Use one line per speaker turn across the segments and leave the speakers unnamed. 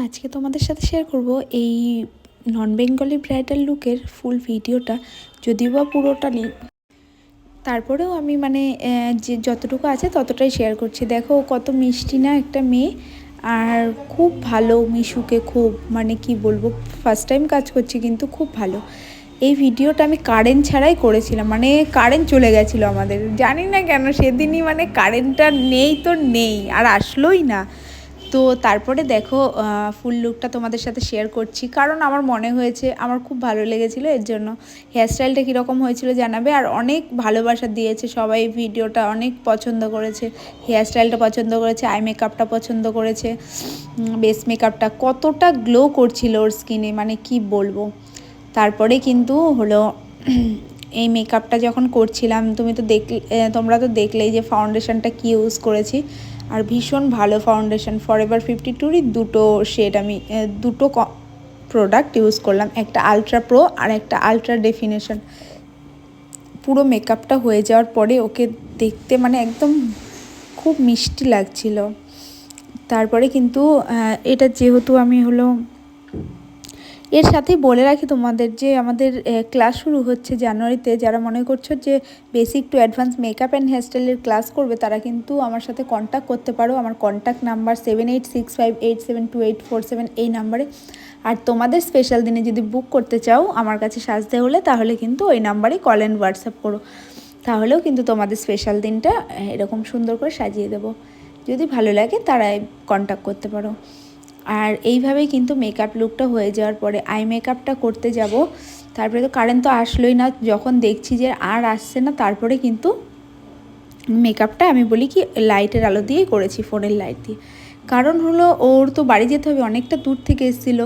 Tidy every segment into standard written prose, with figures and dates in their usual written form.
আজকে তোমাদের সাথে শেয়ার করব এই নন বেঙ্গলি ব্রাইডাল লুকের ফুল ভিডিওটা, যদিও বা পুরোটা নেই, তারপরেও আমি যে যতটুকু আছে ততটাই শেয়ার করছি। দেখো কত মিষ্টি না একটা মেয়ে, আর খুব ভালো মিশুকে, খুব কি বলবো, ফার্স্ট টাইম কাজ করছি কিন্তু খুব ভালো। এই ভিডিওটা আমি কারেন্ট ছাড়াই করেছিলাম, কারেন্ট চলে গেছিলো আমাদের, জানি না কেন সেদিনই কারেন্টটা নেই তো নেই, আর আসলোই না। তো তারপরে দেখো ফুল লুকটা তোমাদের সাথে শেয়ার করছি, কারণ আমার মনে হয়েছে আমার খুব ভালো লেগেছিলো, এর জন্য। হেয়ারস্টাইলটা কীরকম হয়েছিল জানাবে, আর অনেক ভালোবাসা দিয়েছে সবাই, ভিডিওটা অনেক পছন্দ করেছে, হেয়ারস্টাইলটা পছন্দ করেছে, আই মেকআপটা পছন্দ করেছে, বেস মেকআপটা কতটা গ্লো করছিল ওর স্কিনে, কি বলবো। তারপরে কিন্তু হলো এই মেকআপটা যখন করছিলাম তোমরা তো দেখলেই যে ফাউন্ডেশনটা কী ইউজ করেছি, আর ভীষণ ভালো ফাউন্ডেশন, ফরএভার 52-ই দুটো শেড, আমি দুটো প্রোডাক্ট ইউজ করলাম, একটা আলট্রা প্রো আর একটা আলট্রা ডেফিনেশন। পুরো মেকআপটা হয়ে যাওয়ার পরে ওকে দেখতে একদম খুব মিষ্টি লাগছিল। তারপরে কিন্তু এটা যেহেতু আমি এর সাথেই বলে রাখি তোমাদের যে আমাদের ক্লাস শুরু হচ্ছে জানুয়ারিতে। যারা মনে করছো যে basic to advance makeup and হেয়ারস্টাইলের ক্লাস করবে, তারা কিন্তু আমার সাথে কন্ট্যাক্ট করতে পারো। আমার কন্ট্যাক্ট নাম্বার 7865872847 এই নাম্বারে। আর তোমাদের স্পেশাল দিনে যদি বুক করতে চাও আমার কাছে সাজতে হলে, তাহলে কিন্তু ওই নাম্বারে কল অ্যান্ড হোয়াটসঅ্যাপ করো, তাহলেও কিন্তু তোমাদের স্পেশাল দিনটা এরকম সুন্দর করে সাজিয়ে দেবো। যদি ভালো লাগে তারাই কন্ট্যাক্ট করতে পারো। আর এইভাবেই কিন্তু মেকআপ লুকটা হয়ে যাওয়ার পরে আই মেকআপটা করতে যাব। তারপরে তো কারেন্ট তো আসলোই না, যখন দেখছি যে আর আসছে না, তারপরে কিন্তু মেকআপটা আমি বলি কি লাইটের আলো দিয়েই করেছি, ফোনের লাইট দিয়ে। কারণ ওর তো বাড়ি যেতে হবে, অনেকটা দূর থেকে এসেছিলো,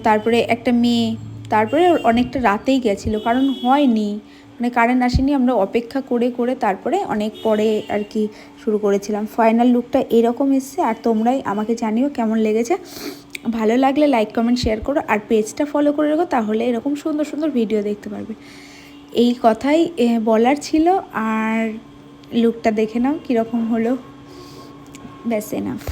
তারপরে একটা মেয়ে, তারপরে অনেকটা রাতেই গেছিলো, কারণ হয়নি, কারেন্ট আসেনি। আমরা অপেক্ষা করে করে তারপরে অনেক পরে আর কি শুরু করেছিলাম। ফাইনাল লুকটা এরকম এসছে, আর তোমরাই আমাকে জানিও কেমন লেগেছে। ভালো লাগলে লাইক কমেন্ট শেয়ার করো, আর পেজটা ফলো করে রাখো, তাহলে এরকম সুন্দর সুন্দর ভিডিও দেখতে পারবে। এই কথাই বলার ছিল। আর লুকটা দেখে নাও কীরকম হলো, ব্যাস এনাফ।